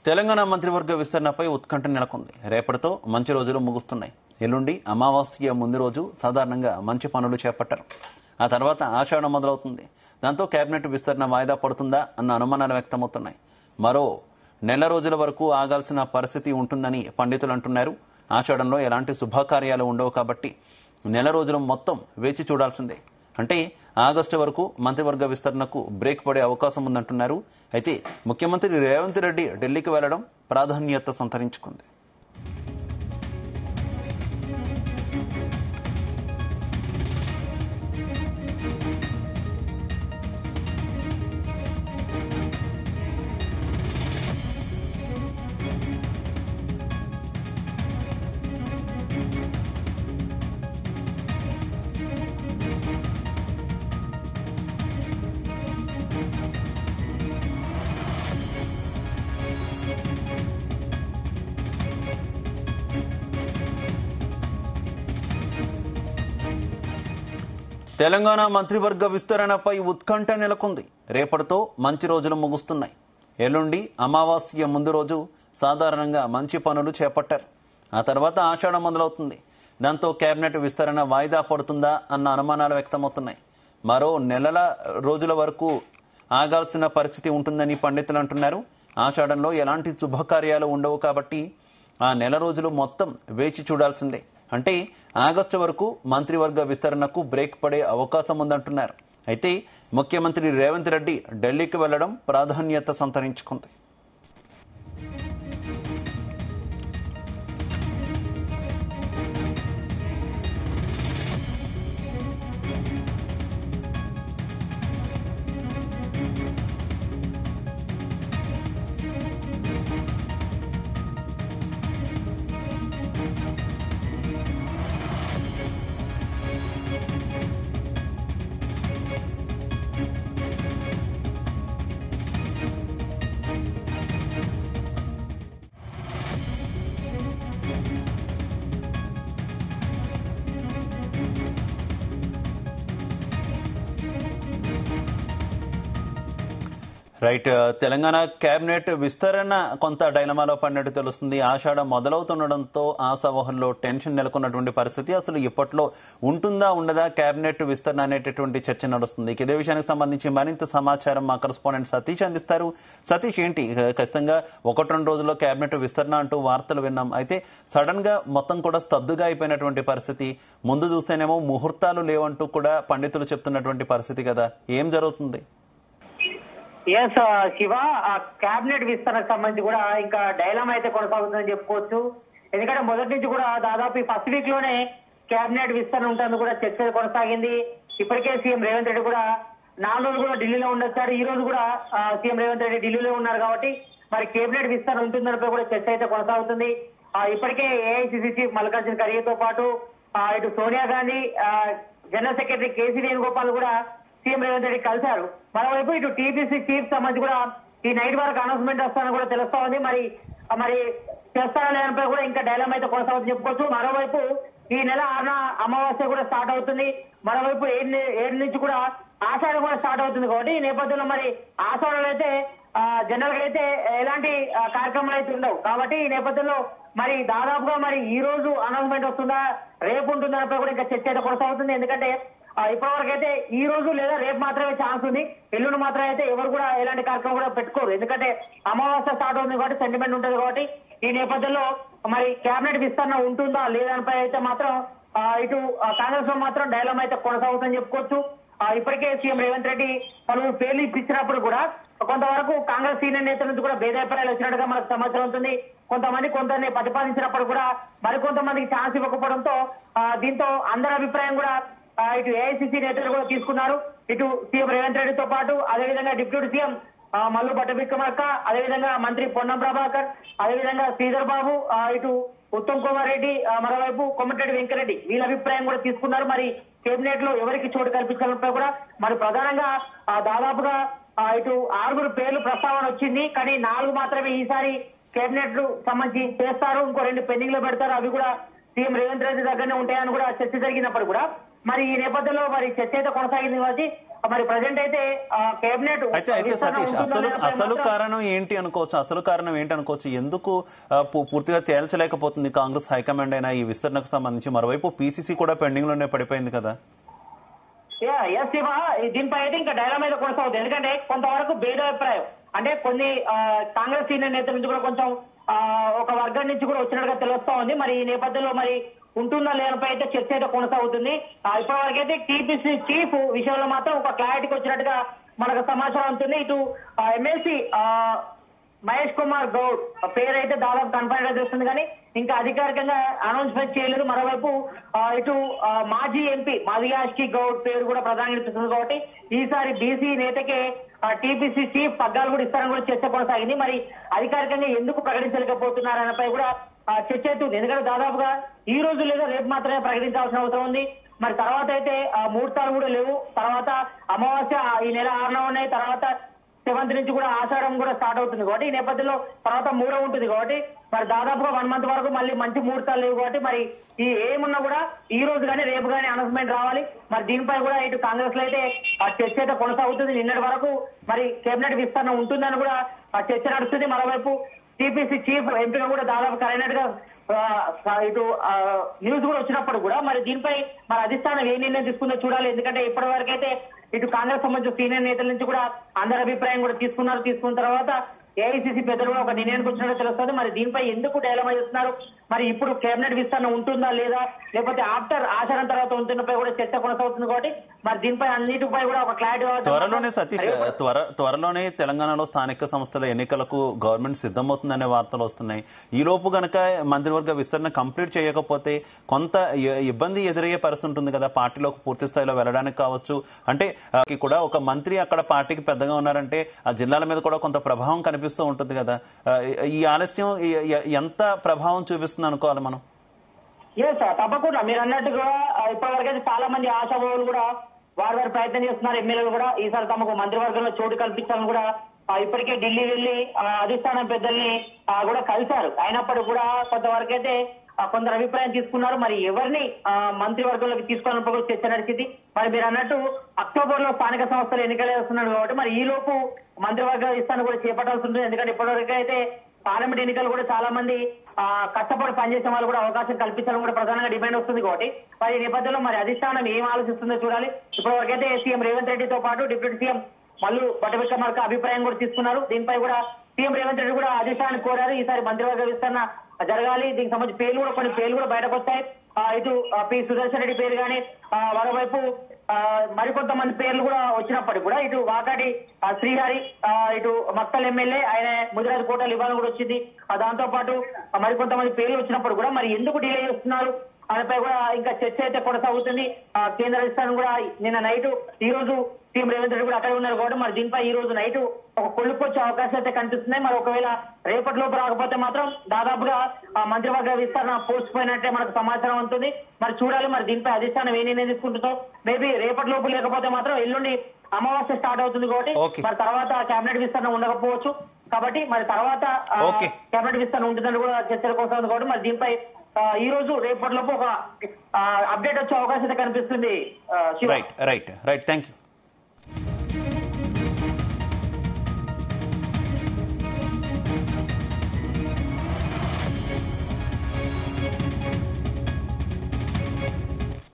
తెలంగాణ మంత్రివర్గ విస్తరణపై ఉత్కంఠ నెలకొంది. రేపటితో మంచి రోజులు ముగుస్తున్నాయి. ఎల్లుండి అమావాస్య ముందు రోజు సాధారణంగా మంచి పనులు చేపట్టారు. ఆ తర్వాత ఆషాఢం మొదలవుతుంది. దాంతో కేబినెట్ విస్తరణ వాయిదా పడుతుందా అన్న అనుమానాలు వ్యక్తమవుతున్నాయి. మరో నెల రోజుల వరకు ఆగాల్సిన పరిస్థితి ఉంటుందని పండితులు అంటున్నారు. ఆషాఢంలో ఎలాంటి శుభకార్యాలు ఉండవు కాబట్టి నెల రోజులు మొత్తం వేచి చూడాల్సిందే. అంటే ఆగస్టు వరకు మంత్రివర్గ విస్తరణకు బ్రేక్ పడే అవకాశం ఉందంటున్నారు. అయితే ముఖ్యమంత్రి రేవంత్ రెడ్డి ఢిల్లీకి వెళ్లడం ప్రాధాన్యత సంతరించుకుంది. తెలంగాణ మంత్రివర్గ విస్తరణపై ఉత్కంఠ నెలకొంది. రేపటితో మంచి రోజులు ముగుస్తున్నాయి. ఎల్లుండి అమావాస్య ముందు రోజు సాధారణంగా మంచి పనులు చేపట్టారు. ఆ తర్వాత ఆషాఢం మొదలవుతుంది. దాంతో కేబినెట్ విస్తరణ వాయిదా పడుతుందా అన్న అనుమానాలు వ్యక్తమవుతున్నాయి. మరో నెలల రోజుల వరకు ఆగాల్సిన పరిస్థితి ఉంటుందని పండితులు అంటున్నారు. ఆషాఢంలో ఎలాంటి శుభకార్యాలు ఉండవు కాబట్టి ఆ నెల రోజులు మొత్తం వేచి చూడాల్సిందే. అంటే ఆగస్టు వరకు మంత్రివర్గ విస్తరణకు బ్రేక్ పడే అవకాశం ఉందంటున్నారు. అయితే ముఖ్యమంత్రి రేవంత్ రెడ్డి ఢిల్లీకి వెళ్లడం ప్రాధాన్యత సంతరించుకుంది. రైట్. తెలంగాణ కేబినెట్ విస్తరణ కొంత డైలమాలో పడినట్టు తెలుస్తుంది. ఆషాఢం మొదలవుతుండడంతో ఆశావహంలో టెన్షన్ నెలకొన్నటువంటి పరిస్థితి. అసలు ఇప్పట్లో ఉంటుందా ఉండదా కేబినెట్ విస్తరణ అనేటటువంటి చర్చ నడుస్తుంది. ఇదే విషయానికి సంబంధించి మరింత సమాచారం మా కరెస్పాండెంట్ సతీష్ అందిస్తారు. సతీష్, ఏంటి ఖచ్చితంగా 1-2 రోజుల్లో కేబినెట్ విస్తరణ అంటూ వార్తలు విన్నాం. అయితే సడన్ గా మొత్తం కూడా స్తబ్దుగా అయిపోయినటువంటి పరిస్థితి. ముందు చూస్తేనేమో ముహూర్తాలు లేవంటూ కూడా పండితులు చెప్తున్నటువంటి పరిస్థితి కదా. ఏం జరుగుతుంది? ఎస్ శివ, కేబినెట్ విస్తరణకు సంబంధించి కూడా ఇంకా డైలామా అయితే కొనసాగుతుందని చెప్పుకోవచ్చు. ఎందుకంటే మొదటి నుంచి కూడా దాదాపు ఫస్ట్ వీక్ లోనే కేబినెట్ విస్తరణ ఉంటుంది కూడా చర్చ కొనసాగింది. ఇప్పటికే సీఎం రేవంత్ రెడ్డి కూడా 4 రోజులు కూడా ఢిల్లీలో ఉండొచ్చారు. ఈ రోజు కూడా సీఎం రేవంత్ రెడ్డి ఢిల్లీలో ఉన్నారు కాబట్టి మరి కేబినెట్ విస్తరణ ఉంటుందనిపై కూడా చర్చ అయితే కొనసాగుతుంది. ఇప్పటికే ఏఐసిసి చీఫ్ మల్లికార్జున ఖర్గేతో పాటు ఇటు సోనియా గాంధీ, జనరల్ సెక్రటరీ కేసీ వేణుగోపాల్ కూడా సీఎం రేవంత్ రెడ్డి కలిశారు. మరోవైపు ఇటు టీపీసీ చీఫ్ సంబంధించి కూడా ఈ నైట్ వరకు అనౌన్స్మెంట్ వస్తానని కూడా తెలుస్తా ఉంది. మరి చేస్తారా లేదంపై కూడా ఇంకా డైలామా అయితే కొనసాగుతుంది చెప్పుకోవచ్చు. మరోవైపు ఈ నెల 6న అమావాస్య కూడా స్టార్ట్ అవుతుంది. మరోవైపు 7 నుంచి కూడా ఆషాఢం కూడా స్టార్ట్ అవుతుంది కాబట్టి ఈ నేపథ్యంలో మరి ఆషాఢంలో అయితే జనరల్ గా అయితే ఎలాంటి కార్యక్రమాలు అయితే ఉండవు కాబట్టి ఈ నేపథ్యంలో మరి దాదాపుగా మరి ఈ రోజు అనౌన్స్మెంట్ వస్తుందా, రేపు ఉంటుందనిపై కూడా ఇంకా చర్చ అయితే కొనసాగుతుంది. ఎందుకంటే ఇప్పటివరకు అయితే ఈ రోజు లేదా రేపు మాత్రమే ఛాన్స్ ఉంది. ఎల్లుండి మాత్రం అయితే ఎవరు కూడా ఎలాంటి కార్యక్రమం కూడా పెట్టుకోరు. ఎందుకంటే అమావాస్య స్టార్ట్ అవుతుంది కాబట్టి సెంటిమెంట్ ఉంటుంది కాబట్టి ఈ నేపథ్యంలో మరి కేబినెట్ విస్తరణ ఉంటుందా లేదానిపై అయితే మాత్రం ఇటు కాంగ్రెస్ లో మాత్రం డైలామా అయితే కొనసాగుతుందని చెప్పుకోవచ్చు. ఇప్పటికే సీఎం రేవంత్ రెడ్డి పలువురు పేర్లు ఇప్పించినప్పుడు కూడా కొంతవరకు కాంగ్రెస్ సీనియర్ నేతల నుంచి కూడా భేదాభిప్రాయాలు వచ్చినట్టుగా మనకు సమాచారం ఉంటుంది. కొంతమంది ప్రతిపాదించినప్పుడు కూడా మరికొంతమందికి ఛాన్స్ ఇవ్వకపోవడంతో దీంతో అందరి అభిప్రాయం కూడా ఇటు ఏఐసిసి నేతలు కూడా తీసుకున్నారు. ఇటు సీఎం రేవంత్ రెడ్డితో పాటు అదేవిధంగా డిప్యూటీ సీఎం మల్లు భట్టి విక్రమార్క, అదేవిధంగా మంత్రి పొన్నం ప్రభాకర్, అదేవిధంగా శ్రీధర్ బాబు, ఇటు ఉత్తమ్ కుమార్ రెడ్డి, మరోవైపు కోమటిరెడ్డి వెంకరెడ్డి వీళ్ళ అభిప్రాయం కూడా తీసుకున్నారు. మరి కేబినెట్ లో ఎవరికి చోటు కల్పించాలంటే కూడా మరి ప్రధానంగా దాదాపుగా ఇటు 6 పేర్లు ప్రస్తావన వచ్చింది. కానీ 4 మాత్రమే ఈసారి కేబినెట్ సంబంధించి చేస్తారు. ఇంకో 2 పెండింగ్ లో పెడతారు. అవి కూడా సీఎం రేవంత్ రెడ్డి దగ్గరనే ఉంటాయని కూడా చర్చ జరిగినప్పుడు కూడా మరి ఈ నేపథ్యంలో మరి చర్చ అయితే కొనసాగింది కాబట్టి మరి ప్రజెంట్ అయితే కేబినెట్ అయితే సతీష్ అసలు కారణం ఏంటి అనుకోవచ్చు, అసలు కారణం ఏంటి అనుకోవచ్చు, ఎందుకు పూర్తిగా తేల్చలేకపోతుంది కాంగ్రెస్ హైకమాండ్ అయినా ఈ విస్తరణకు సంబంధించి? మరోవైపు పీసీసీ కూడా పెండింగ్ లోనే పడిపోయింది కదా. దీనిపై అయితే ఇంకా డైలాగ్ మీద కొనసాగుతుంది. ఎందుకంటే కొంతవరకు భేదాభిప్రాయం అంటే కొన్ని కాంగ్రెస్ సీనియర్ నేతల నుంచి కూడా కొంచెం ఒక వర్గం నుంచి కూడా వచ్చినట్టుగా తెలుస్తా ఉంది. మరి ఈ నేపథ్యంలో మరి ఉంటుందా లేనిపై అయితే చర్చ అయితే కొనసాగుతుంది. ఇప్పటివరకు అయితే టీపీసీ చీఫ్ విషయంలో మాత్రం ఒక క్లారిటీకి వచ్చినట్టుగా మనకు సమాచారం ఉంటుంది. ఇటు ఎమ్మెల్సీ మహేష్ కుమార్ గౌడ్ పేరు అయితే దాదాపు కన్ఫర్మ్ గా తెలుస్తుంది కానీ ఇంకా అధికారికంగా అనౌన్స్మెంట్ చేయలేదు. మరోవైపు ఇటు మాజీ ఎంపీ మదియాష్కి గౌడ్ పేరు కూడా ప్రధానంగా వినిపిస్తుంది. కాబట్టి ఈసారి బీసీ నేతకే టీపీసీ చీఫ్ పగ్గాలు కూడా ఇస్తారని కూడా చర్చ కొనసాగింది. మరి అధికారికంగా ఎందుకు ప్రకటించలేకపోతున్నారనపై కూడా చర్చ అవుతుంది. ఎందుకంటే దాదాపుగా ఈ రోజు లేదా రేపు మాత్రమే ప్రకటించాల్సిన అవసరం ఉంది. మరి తర్వాత అయితే ముహూర్తాలు కూడా లేవు. తర్వాత అమావాస్య ఈ నెల 6న ఉన్నాయి. తర్వాత 7th నుంచి కూడా ఆషాఢం కూడా స్టార్ట్ అవుతుంది కాబట్టి ఈ నేపథ్యంలో తర్వాత 3వ ఉంటుంది కాబట్టి మరి దాదాపుగా 1 month వరకు మళ్ళీ మంచి ముహూర్తాలు లేవు కాబట్టి మరి ఈ ఏమున్నా కూడా ఈ రోజు కానీ రేపు కానీ అనౌన్స్మెంట్ రావాలి. మరి దీనిపై కూడా ఇటు కాంగ్రెస్ లో అయితే చర్చ అయితే కొనసాగుతుంది. నిన్నటి వరకు మరి కేబినెట్ విస్తరణ ఉంటుందని కూడా చర్చ నడుస్తుంది. మరోవైపు టీపీసీ చీఫ్ ఎంపీగా కూడా దాదాపు కరైనట్టుగా ఇటు న్యూస్ కూడా వచ్చినప్పుడు కూడా మరి దీనిపై మరి అధిష్టానం ఏ నిర్ణయం తీసుకుందో చూడాలి. ఎందుకంటే ఇప్పటి వరకు అయితే ఇటు కాంగ్రెస్ సంబంధించిన సీనియర్ నేతల నుంచి కూడా అందరి అభిప్రాయం కూడా తీసుకున్న తర్వాత ఏఐసీసీ పెద్దలు కూడా ఒక నిర్ణయానికి వచ్చినట్టు తెలుస్తుంది. మరి దీనిపై ఎందుకు డైలమా చేస్తున్నారు, మరి ఇప్పుడు కేబినెట్ విస్తరణ ఉంటుందా లేదా లేకపోతే ఆఫ్టర్ ఆచరణ తర్వాత ఉంటున్నపై కూడా చర్చ కొనసాగుతుంది. కాబట్టి మరి దీనిపై అన్నిటిపై కూడా ఒక క్లారిటీ త్వరలోనే సతీష్ త్వరలోనే తెలంగాణలో స్థానిక సంస్థల ఎన్నికలకు గవర్నమెంట్ సిద్ధమవుతుందనే వార్తలు వస్తున్నాయి. ఈ లోపు గనక మంత్రివర్గ విస్తరణ కంప్లీట్ చేయకపోతే కొంత ఇబ్బంది ఎదురయ్యే పరిస్థితి ఉంటుంది కదా పార్టీలోకి పూర్తి స్థాయిలో వెళ్ళడానికి కావచ్చు. అంటే కూడా ఒక మంత్రి అక్కడ పార్టీకి పెద్దగా ఉన్నారంటే ఆ జిల్లాల మీద కూడా కొంత ప్రభావం కనిపిస్తూ ఉంటుంది కదా. ఈ ఆలస్యం ఎంత ప్రభావం చూపిస్తుంది అనుకోవాలి మనం? తప్పకుండా మీరు అన్నట్టుగా ఇప్పటివరకు అయితే చాలా మంది ఆశాభావులు కూడా వారి ప్రయత్నం చేస్తున్నారు. ఎమ్మెల్యేలు కూడా ఈసారి తమకు మంత్రివర్గంలో చోటు కల్పించాలని కూడా ఇప్పటికే ఢిల్లీ వెళ్లి అధిష్టానం పెద్దల్ని కూడా కలిశారు. అయినప్పటికీ కూడా కొంతవరకు అయితే కొందరు అభిప్రాయం తీసుకున్నారు. మరి ఎవరిని మంత్రివర్గంలోకి తీసుకోవాలన్నప్పుడు కూడా చర్చ నడిచింది. మరి మీరు అన్నట్టు అక్టోబర్ లో స్థానిక సంస్థలు ఎన్నికలు వస్తున్నాడు కాబట్టి మరి ఈ లోపు మంత్రివర్గ విస్తరణ కూడా చేపట్టాల్సి ఉంటుంది. ఎందుకంటే ఇప్పటివరకు అయితే పార్లమెంట్ ఎన్నికలు కూడా చాలా మంది కష్టపడి పనిచేసే వాళ్ళు కూడా అవకాశం కల్పించాలని కూడా ప్రధానంగా డిమాండ్ వస్తుంది. కాబట్టి మరి ఈ నేపథ్యంలో మరి అధిష్టానం ఏం ఆలోచిస్తుందో చూడాలి. ఇప్పటివరకైతే సీఎం రేవంత్ రెడ్డితో పాటు డిప్యూటీ సీఎం మల్లు బట్టవిక్రమార్క అభిప్రాయం కూడా తీసుకున్నారు. దీనిపై కూడా సీఎం రేవంత్ రెడ్డి కూడా అధిష్టానాన్ని కోరారు. ఈసారి మంత్రివర్గ విస్తరణ జరగాలి. దీనికి సంబంధించి కొన్ని పేర్లు కూడా బయటకు వస్తాయి. ఇటు పి సుదర్శన్ రెడ్డి పేరు కానీ మరోవైపు మరికొంతమంది పేర్లు కూడా వచ్చినప్పటికీ కూడా ఇటు వాకాటి శ్రీహరి ఇటు మక్తల్ ఎమ్మెల్యే ఆయన ముదిరాజ్ కోటలు ఇవ్వాలని కూడా వచ్చింది. దాంతో పాటు మరికొంతమంది పేర్లు వచ్చినప్పుడు కూడా మరి ఎందుకు డిలే చేస్తున్నారు దానిపై కూడా ఇంకా చర్చ అయితే కొనసాగుతుంది. కేంద్ర అధిష్టానం కూడా నిన్న నైట్ ఈ రోజు సీఎం రేవంత్ రెడ్డి కూడా అక్కడే ఉన్నారు కాబట్టి మరి దీనిపై ఈ రోజు నైట్ ఒక కొలుపుకొచ్చే అవకాశం అయితే కనిపిస్తున్నాయి. మరి ఒకవేళ రేపటిలోపు రాకపోతే మాత్రం దాదాపుగా మంత్రివర్గ విస్తరణ పోస్ట్ పోయినట్టే మనకు సమాచారం ఉంటుంది. మరి చూడాలి మరి దీనిపై అధిష్టానం ఏ నిర్ణయం తీసుకుంటుందో. మేబీ రేపటిలోపు లేకపోతే మాత్రం ఎల్లుండి అమావాస్య స్టార్ట్ అవుతుంది కాబట్టి మరి తర్వాత కేబినెట్ విస్తరణ ఉండకపోవచ్చు. కాబట్టి మరి తర్వాత కేబినెట్ విస్తరణ ఉంటుందని కూడా చర్చల కోసం ఉంది కాబట్టి మరి దీనిపై ఈ రోజు రేపటిలోపు ఒక అప్డేట్ వచ్చే అవకాశం అయితే కనిపిస్తుంది. Right thank you.